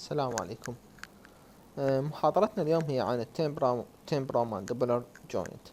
السلام عليكم. محاضرتنا اليوم هي عن التمبرامانديبولار جوينت.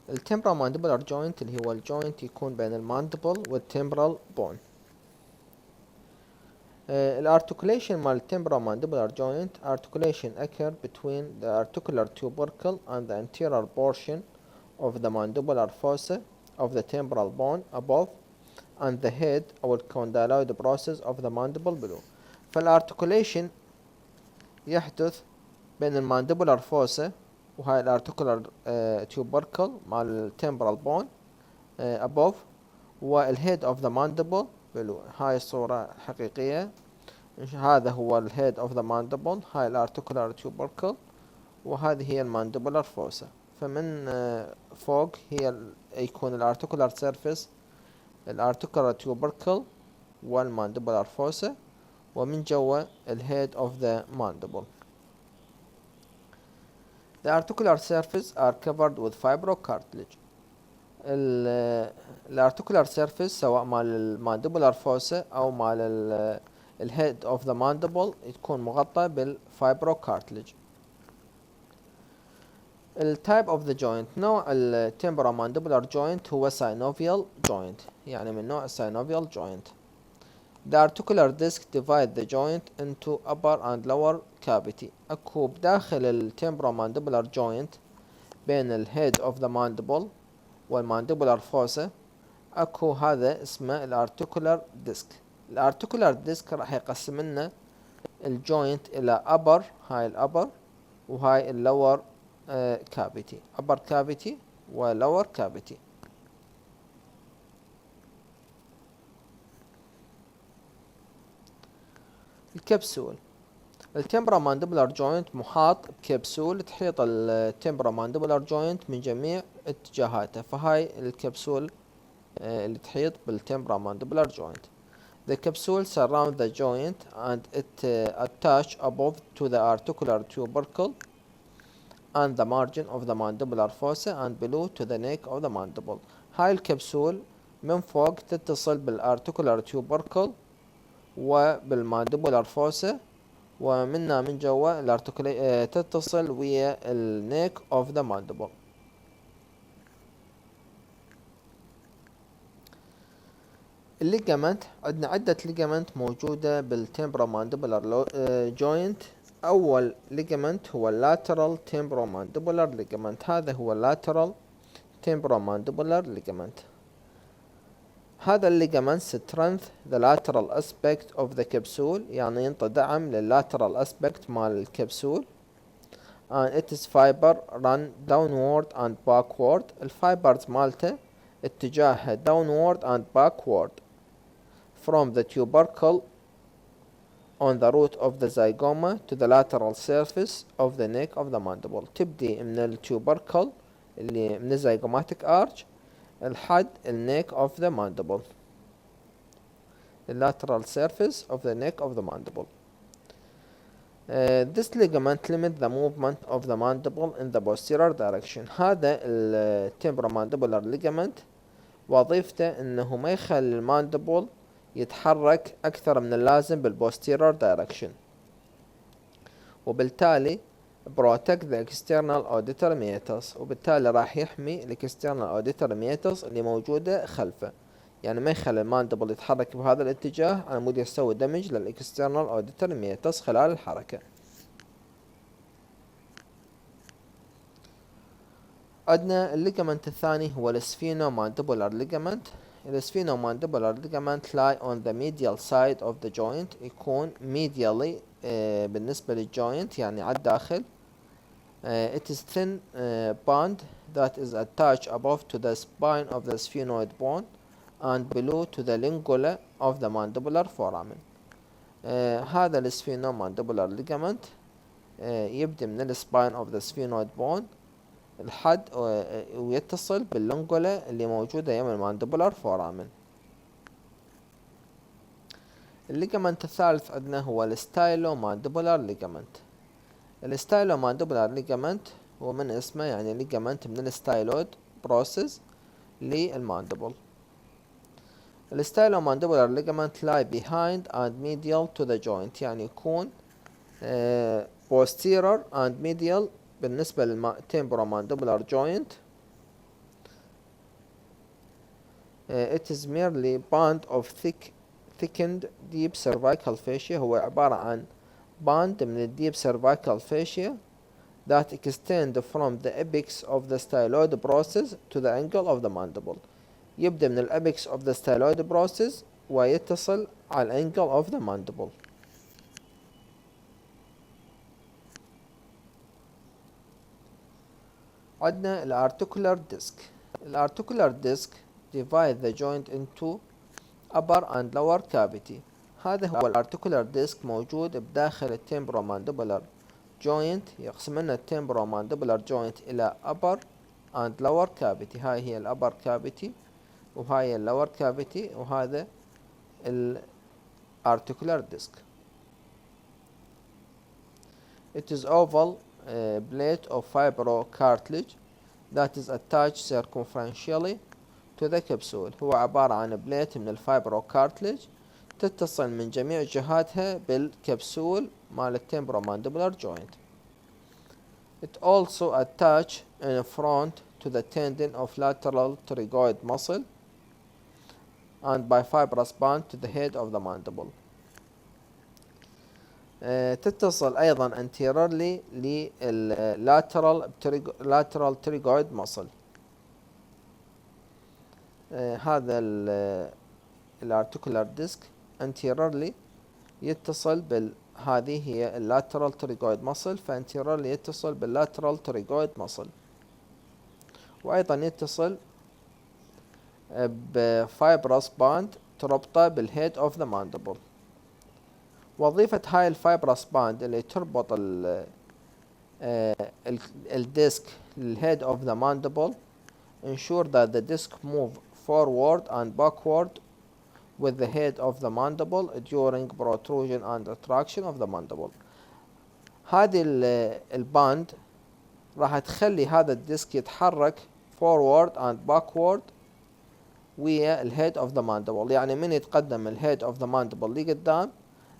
التمبرامانديبولار جوينت اللي هو الجوينت يكون بين المانديبل والتمبرال بون. الارتكوليشن مال التمبرامانديبولار جوينت articulation occur between the articular tubercle and the anterior portion of the mandibular fossa of the temporal bone above and the head أو الcondyloid process of the mandible below. فالارتكوليشن يحدث بين المانديبولار فوسا وهاي الارتيكولار تيوبركل مع التمبرال بون above والهيد اوف ذا مانديبل below. هاي الصورة حقيقية. هذا هو الهيد اوف ذا مانديبل، هاي الارتيكولار تيوبركل وهذه هي المانديبولار فوسا. فمن فوق يكون الارتيكولار سيرفيس الارتيكولار تيوبركل والمانديبولار فوسا، ومن جوا الهيد اوف ذا مانديبل. The articular surface are covered with fibrocartilage. الارتيكولار سيرفيس سواء مال المانديبولار فوسا او مال الهيد اوف ذا مانديبل تكون مغطى بالفايبروكارتلج. التايب اوف ذا جوينت، نوع التمبرامانديبولار جوينت هو synovial joint، يعني من نوع synovial joint. The articular disc divide the joint into upper and lower cavity. اكو بداخل التمبرامانديبولار joint بين الهيد اوف ذا مانديبل والمانديبولار فوسا اكو هذا اسمه الارتيكولار ديسك. الارتيكولار ديسك راح يقسم لنا الجوينت الى upper، هاي الابر، وهاي اللور كافيتي، upper cavity و lower cavity. الكبسول، التمبرامانديبولار جوينت محاط بكبسول تحيط التمبرامانديبولار جوينت من جميع اتجاهاته، فهاي الكبسول اللي تحيط بالتمبرامانديبولار جوينت. The capsule surround the joint and it attach above to the articular tubercle and the margin of the mandibular fossa and below to the neck of the mandible. هاي الكبسول من فوق تتصل بالارتيكولار تيوبركل وبالمانديبولار فوسا، ومنها من جوا تتصل ويا النيك اوف ذا مانديبل. الليجامنت، عندنا عدة ليجامنت موجودة بالتمبرامانديبولار جوينت. أول ليجامنت هو اللاترال تمبرامانديبولار ليجامنت، هذا هو اللاترال تمبرامانديبولار ليجامنت. هذا الليجامنت strength the lateral aspect of the capsule، يعني ينطي دعم لللاترال aspect مال الكبسول. and its fiber run downward and backward، الفايبرز مالته اتجاهها downward and backward from the tubercle on the root of the zygoma to the lateral surface of the neck of the mandible. تبدي من التوبركل اللي من الزيجوماتيك arch لحد النيك of the mandible، the lateral surface of the neck of the mandible. This ligament limit the movement of the mandible in the posterior direction. هذا التمبرامانديبولار ligament وظيفته انه ما يخلي المانديبل يتحرك اكثر من اللازم بالبوستيرور دايركشن، وبالتالي protect the external auditory meatus، وبالتالي راح يحمي الاكسترنال auditory meatus اللي موجودة خلفه، يعني ما يخلي المانديبل يتحرك بهذا الاتجاه على مود يسوي دمج للاكسترنال auditory meatus خلال الحركة. عندنا الليجمنت الثاني هو السفينومانديبولار ليجمنت. السفينومانديبولار ligament lie on the medial side of the joint، يكون medially بالنسبة للجوينت يعني على الداخل. It is thin band that is attached above to the spine of the sphenoid bone and below to the lingula of the mandibular foramen. هذا السفينومانديبولار ligament يبدأ من السباين of the sphenoid bone لحد ويتصل باللنجولا اللي موجودة يم المانديبولار فورامن. الليجمنت الثالث عندنا هو الستايلومانديبولار ليجمنت. الستايلومانديبولار ليجمنت هو من اسمه يعني ليجمنت من الستايلود بروسيس للمانديبل. الستايلومانديبولار ligament lie behind and medial to the joint، يعني يكون posterior and medial بالنسبة للtemporomandibular joint. It is merely band of thickened deep cervical fascia، هو عبارة عن band من الdeep cervical fascia that extend from the apex of the styloid process to the angle of the mandible. يبدأ من apex of the styloid process ويتصل على angle of the mandible. عندنا الارتيكولار disc. الارتيكولار disc divide the joint into upper and lower cavity. هذا هو الارتيكولار disc موجود بداخل التمبرومانديبولار joint، يقسم لنا التمبرومانديبولار joint إلى upper and lower cavity. هاي هي الupper cavity وهاي lower cavity وهذا articular disc. It is oval plate of fibrocartilage that is attached circumferentially to the capsule. هو عبارة عن بليت من الفايبروكارتلج تتصل من جميع جهاتها بالكبسول مال التمبرومانديبولار joint. It also attach in front to the tendon of lateral pterygoid muscle and by fibrous band to the head of the mandible. تتصل أيضا anteriorly lateral pterygoid muscle. هذا الارتيكولار disc anteriorly يتصل هذه هي lateral pterygoid muscle، فانتيرورلي يتصل lateral pterygoid muscle، وأيضا يتصل بفايبرس باند تربطه بالhead of the mandible. وظيفة هاي الفايبرس باند اللي تربط الديسك للhead of the mandible ensure that the disc move forward and backward with the head of the mandible during protrusion and retraction of the mandible. هذه الباند راح تخلي هذا الديسك يتحرك forward and backward ويا الhead of the mandible، يعني من يتقدم الhead of the mandible لقدام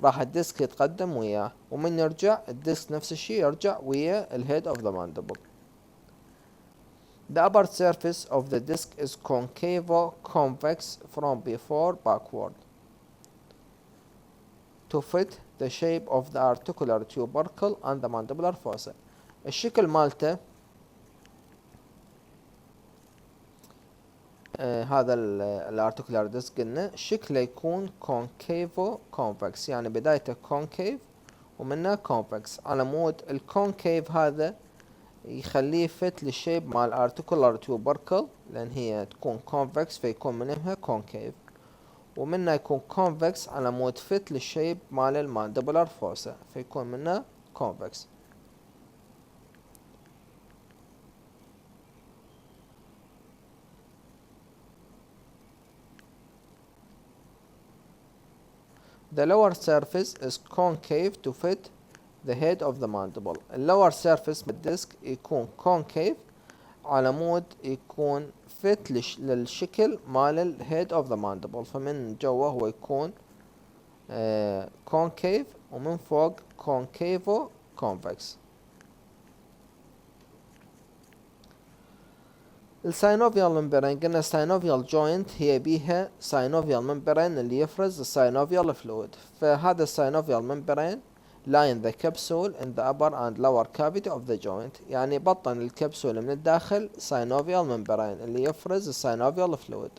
راح الديسك يتقدم وياه، ومن يرجع الديسك نفس الشيء يرجع ويا الhead of the mandible. The upper surface of the disc is concavo-convex from before backward to fit the shape of the articular tubercle and the mandibular fossa. الشكل مالته هذا الارتيكولار ديسك قلنا شكله يكون concavo-convex، يعني بدايته concave ومنه convex، على مود الكونكيف هذا يخليه فت للشيب مع الارتيكولار تيوبركل، لان هي تكون convex فيكون منها concave، ومنها يكون convex على مود فت للشيب مال المانديبولار فوسا فيكون منها convex. The lower surface is concave to fit the head of the mandible. اللور surface بالديسك يكون concave على مود يكون fit للشكل مال ال head of the mandible، فمن جوا هو يكون concave ومن فوق concavo convex. الساينوفيال ممبرين قلنا الساينوفيال جوينت هي بيها ساينوفيال ممبرين اللي يفرز الساينوفيال فلويد، فهذا الساينوفيال ممبرين line the capsule in the upper and lower cavity of the joint، يعني بطن الكبسولة من الداخل ساينوفيال ممبرين اللي يفرز الساينوفيال فلويد.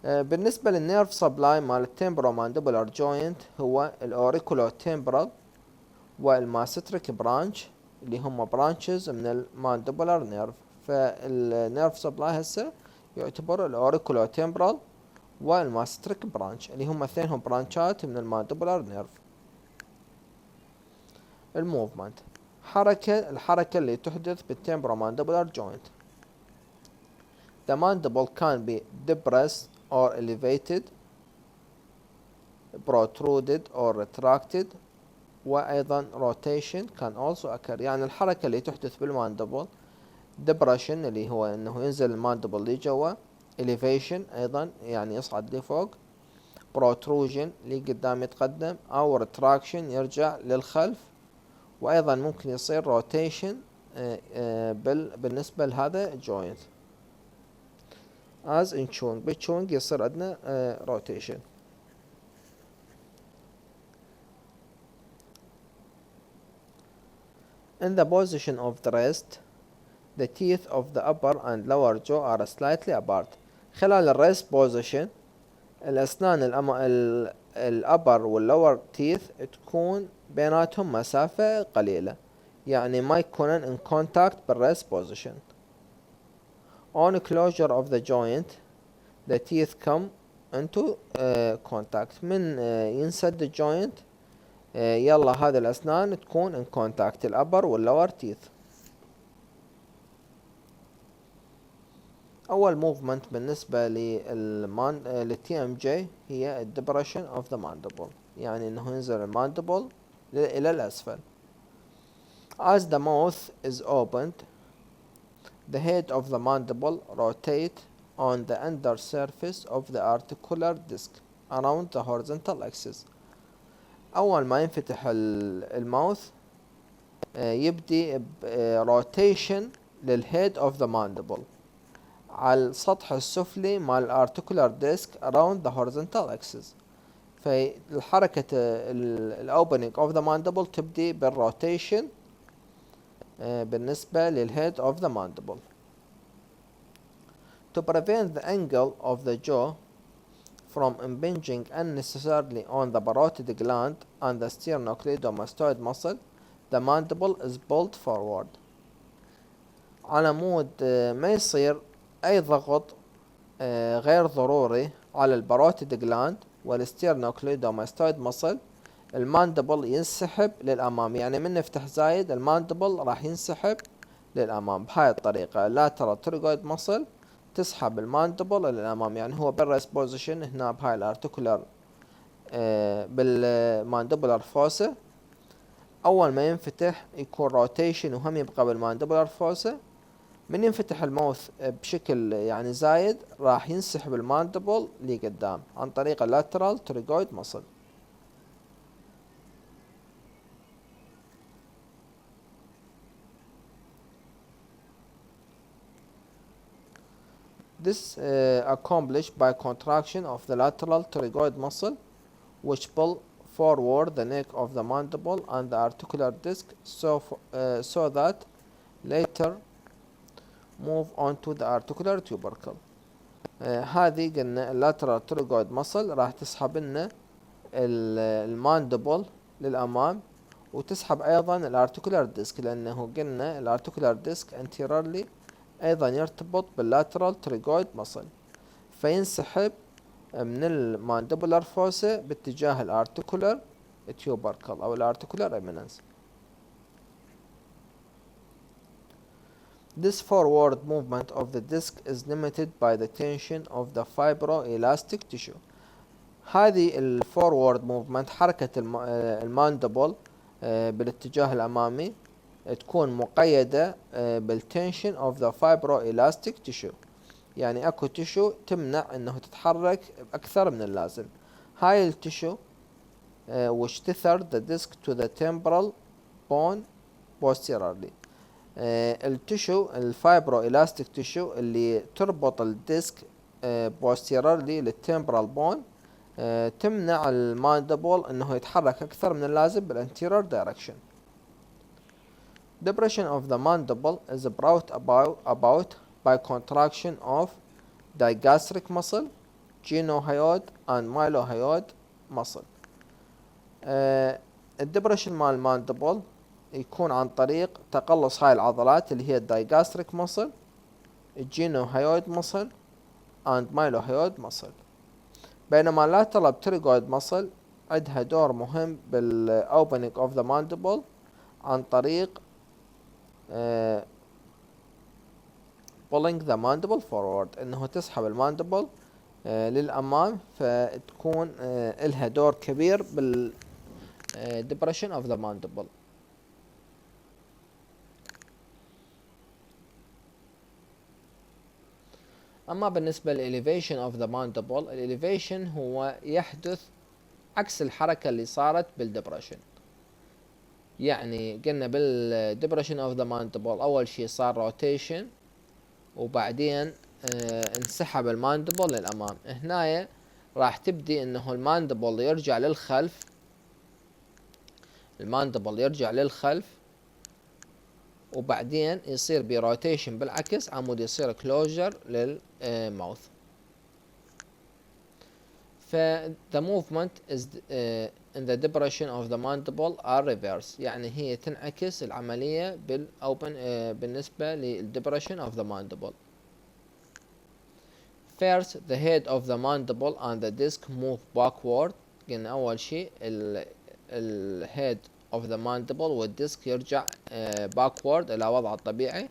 بالنسبة للنيرف سبلاي مال التمبرومانديبولار جوينت هو الاوريكولو تمبرال والماسيتريك برانش اللي هم برانشز من المانديبولار نيرف، فالنيرف سبلاي هسه يعتبر الاوريكولو تمبرال والماسيتريك برانش اللي هم اثنينهم برانشات من المانديبولار نيرف. الموفمنت الحركة اللي تحدث بالتمبرومانديبولار joint. The mandible can be depressed or elevated, protruded or retracted، وأيضا rotation can also occur، يعني الحركة اللي تحدث بالماندبل depression اللي هو انه ينزل الماندبل لجوا، elevation أيضا يعني يصعد لفوق، protrusion اللي قدام يتقدم، أو retraction يرجع للخلف، وأيضا ممكن يصير rotation بالنسبة لهذا joint as in chewing. بالchewing يصير عندنا rotation. In the position of the rest, the teeth of the upper and lower jaw are slightly apart. خلال الريست position الأسنان الأبر واللور تيث تكون بيناتهم مسافة قليلة، يعني ما يكونن in contact بالريست position. On closure of the joint the teeth come into contact. من ينسد الجوينت يلا هذه الأسنان تكون in contact الأبر واللور تيث. أول موفمنت بالنسبة للتي ام جي هي الدبريشن اوف ذا ماندبل، يعني انه ينزل الماندبل إلى الأسفل. As the mouth is opened, the head of the mandible rotate on the under surface of the articular disc around the horizontal axis. أول ما ينفتح الماوث يبدي rotation للhead of the mandible على السطح السفلي مع الارتيكولار ديسك around the horizontal axis. فالحركة الاوبننج of the mandible تبدي بالروتيشن بالنسبة للhead of the mandible. To prevent the angle of the jaw from impinging unnecessarily on the parotid gland and the sternocleidomastoid muscle, the mandible is pulled forward. على مود ما يصير أي ضغط غير ضروري على الباروتيد جلاند والستيرنوكليدوماستويد مصل، الماندبل ينسحب للأمام، يعني من نفتح زايد الماندبل راح ينسحب للأمام بهاي الطريقة. lateral pterygoid muscle تسحب الماندبل للأمام، يعني هو بالريست بوزيشن هنا بهاي الارتيكولار بالماندبولار فوسا. أول ما ينفتح يكون روتيشن وهم يبقى بالماندبولار فوسا. من ينفتح الماوث بشكل يعني زايد راح ينسحب الماندبل لقدام عن طريق اللاترال تريجويد muscle. This accomplished by contraction of the lateral pterygoid muscle, which pull forward the neck of the mandible and the articular disc so that later move on to the articular tubercle. هذه قلنا اللاترال pterygoid muscle راح تسحب لنا الماندبل للأمام، وتسحب أيضا الارتيكولار ديسك، لأنه قلنا الارتيكولار ديسك anteriorly أيضا يرتبط باللاترال pterygoid muscle، فينسحب من الماندبولار فوسا باتجاه الارتيكولار tubercle أو الارتيكولار eminence. This forward movement of the disc is limited by the tension of the fibroelastic tissue. هذه الفورورد موفمنت حركة الماندبل بالاتجاه الأمامي تكون مقيدة بالتنشن of the fibroelastic tissue، يعني اكو تشو تمنع انه تتحرك اكثر من اللازم. هاي التشو which tethered the disc to the temporal bone posteriorly. التشو الفايبرو إلاستيك تشو اللي تربط الديسك posteriorly للتمبرال بون تمنع الماندبل انه يتحرك اكثر من اللازم بالانتيريور دايركشن. Depression of the mandible is brought about by contraction of digastric muscle, gynohyoid and mylohyoid muscle. الدبريشن مال الماندبل يكون عن طريق تقلص هاي العضلات اللي هي الدايجاستريك muscle, الجينوهايويد muscle and mylohyoid muscle. بينما lateral pterygoid muscle عندها دور مهم opening of the mandible عن طريق pulling the mandible forward، انه تسحب الماندبل للامام، فتكون لها دور كبير depression of the mandible. أما بالنسبة للإليفيشن اوف ذا ماندبل، الإليفيشن هو يحدث عكس الحركة اللي صارت بالدبرشن. يعني قلنا بالدبرشن اوف ذا ماندبل أول شي صار روتيشن وبعدين انسحب الماندبل للأمام. هنا راح تبدي انه الماندبل يرجع للخلف، الماندبل يرجع للخلف وبعدين يصير بروتيشن بالعكس عمود يصير كلوجر للماوث. ف the movement is in the depression of the mandible are reverse، يعني هي تنعكس العملية بالأوبن بالنسبة للdepression of the mandible. First the head of the mandible and the disc move backward. قلنا أول شيء ال head of the mandible والديسك يرجع backward إلى وضعه الطبيعي.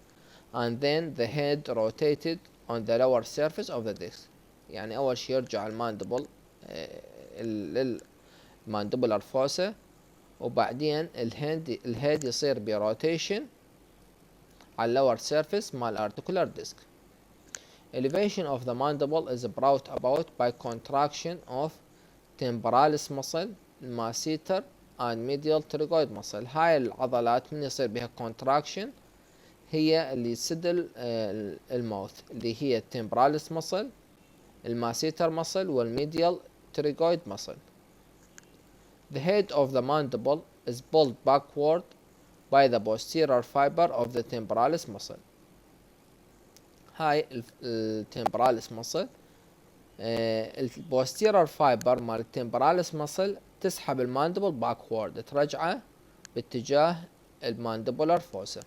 And then the head rotated on the lower surface of the disc. يعني أول شيء يرجع الماندبل للماندبولار فوسا وبعدين الهيد يصير بروتيشن على lower surface مال articular disc. Elevation of the mandible is brought about by contraction of temporalis muscle, masseter and medial pterygoid muscle. هاي العضلات من يصير بها contraction هي اللي تسد الماوث، اللي هي temporalis muscle، الماسيتر muscle والميديال pterygoid muscle. The head of the mandible is pulled backward by the posterior fiber of the temporalis muscle. هاي التمبراليس muscle، البوستيرور فايبر مال التمبراليس muscle تسحب الماندبل باكورد، ترجعه باتجاه الماندبولار فوسا.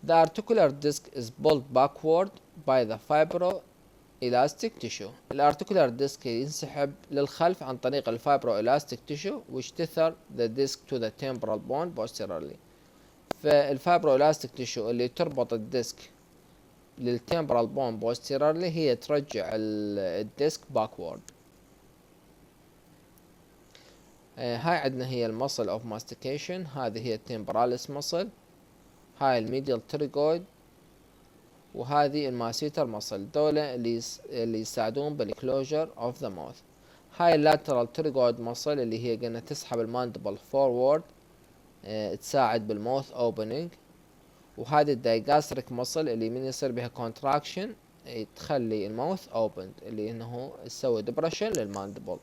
The articular disc is pulled backward by the fibroelastic tissue. الارتيكولار ديسك ينسحب للخلف عن طريق الفايبروelastic tissue which tether the disc to the temporal bone posteriorly. فالفايبروelastic tissue اللي تربط الديسك للتمبرال بون بوستيرالي هي ترجع الديسك باكورد. هاي عندنا هي المسل اوف ماستيكيشن، هذه هي التمبراليس مسل، هاي الميديال تريجويد وهذه الماسيتر مسل، دولة اللي يساعدون بالكلوجر اوف ذا ماوث. هاي اللاترال تريجويد مسل اللي هي قلنا تسحب الماندبل فورورد تساعد بالماوث اوبننج، وهذه الدايجاستريك مسل اللي من يصير بها كونتراكشن تخلي الماوث اوبند، اللي انه تسوي ديبرشن للماندبل.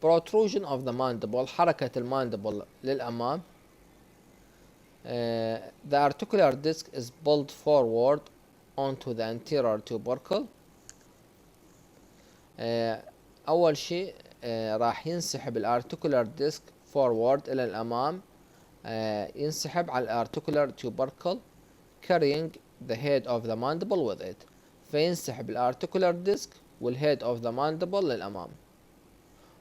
protrusion of the mandible، حركة الماندبل للأمام. The articular disc is pulled forward onto the anterior tubercle. أول شيء راح ينسحب الارتيكولار ديسك forward إلى الأمام، ينسحب على الارتيكولار tubercle carrying the head of the mandible with it، فينسحب الارتيكولار ديسك والhead of the mandible للأمام.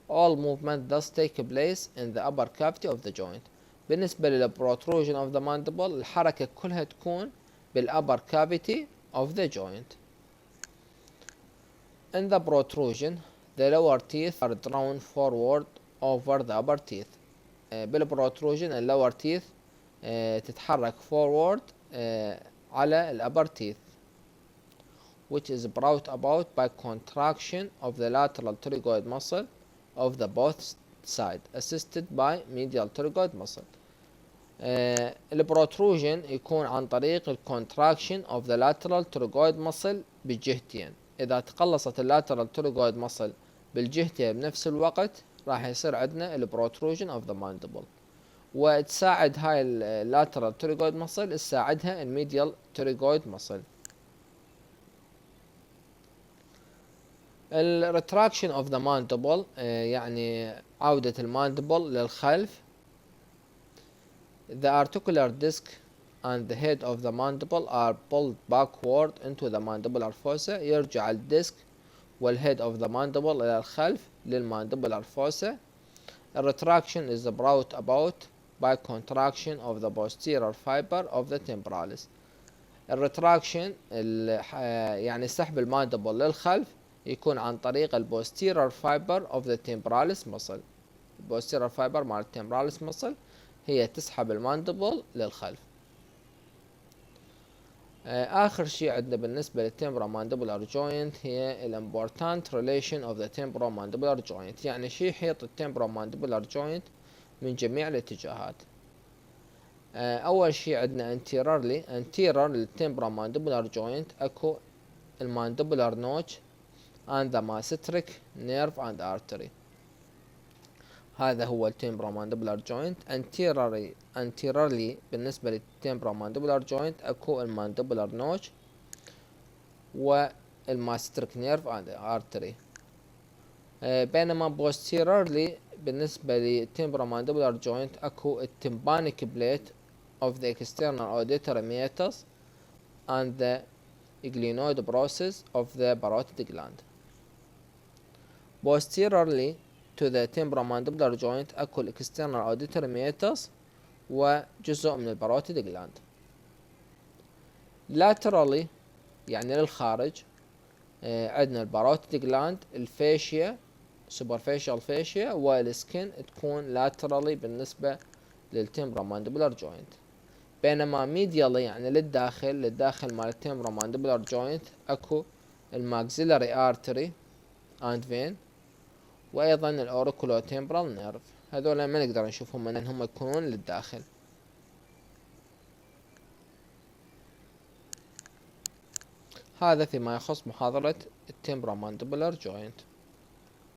All movement thus take place in the upper cavity of the joint. بالنسبة للprotrusion of the mandible الحركة كلها تكون بالupper cavity of the joint. In the protrusion the lower teeth are drawn forward over the upper teeth. بالprotrusion lower teeth تتحرك forward على upper teeth which is brought about by contraction of the lateral pterygoid muscle of the both side assisted by medial pterygoid muscle. البروتروجن يكون عن طريق الكونتراكشن of the lateral pterygoid muscle بالجهتين. إذا تقلصت اللاترال pterygoid muscle بالجهتين بنفس الوقت راح يصير عندنا البروتروجن of the mandible، وتساعد هاي اللاترال pterygoid muscle تساعدها الميديال pterygoid muscle. الريتراكشن اوف ذا ماندبل يعني عودة الماندبل للخلف. The articular disc and the head of the mandible are pulled backward into the mandibular fossa. يرجع الديسك والhead of the mandible إلى الخلف للmandibular fossa. The retraction is brought about by contraction of the posterior fiber of the temporalis. الريتراكشن يعني سحب الماندبل للخلف يكون عن طريق البوستيرور فايبر اوف ذا temporalis muscle. البوستيرور فايبر مال التمبراليس muscle هي تسحب الماندبل للخلف. آخر شيء عندنا بالنسبة للتمبرال ماندبولار جوينت هي الامبورتانت ريليشن اوف ذا تمبرال ماندبولار جوينت، يعني شيء يحيط التمبرال ماندبولار جوينت من جميع الاتجاهات. أول شيء عندنا anterior للتمبرال ماندبولار جوينت أكو الماندبولار notch and the masseteric nerve and artery. هذا هو التمبرال ماندبولار جوينت. anteriorly بالنسبة للتمبرال ماندبولار جوينت أكو الماندبولار نوتش والماسيتريك نيرف اند ارتري. بينما posteriorly بالنسبة للتمبرال ماندبولار جوينت أكو التمبانيك بليت of the external auditory meatus and the glenoid process of the parotid gland. Posteriorly to the temporal mandibular joint أكو external auditory meatus وجزء من الباروتيد gland. laterally يعني للخارج عندنا الباروتيد gland، الفاشيا superficial fascia والسكن تكون laterally بالنسبة للتمبرال ماندبولار جوينت. بينما medially يعني للداخل مال التمبرال ماندبولار جوينت أكو الماكسيلاري artery and vein وايضا الاوريكولو تمبرال نيرف. هذول ما نقدر نشوفهم من انهم يكونون للداخل. هذا فيما يخص محاضرة التمبرال ماندبولار جوينت.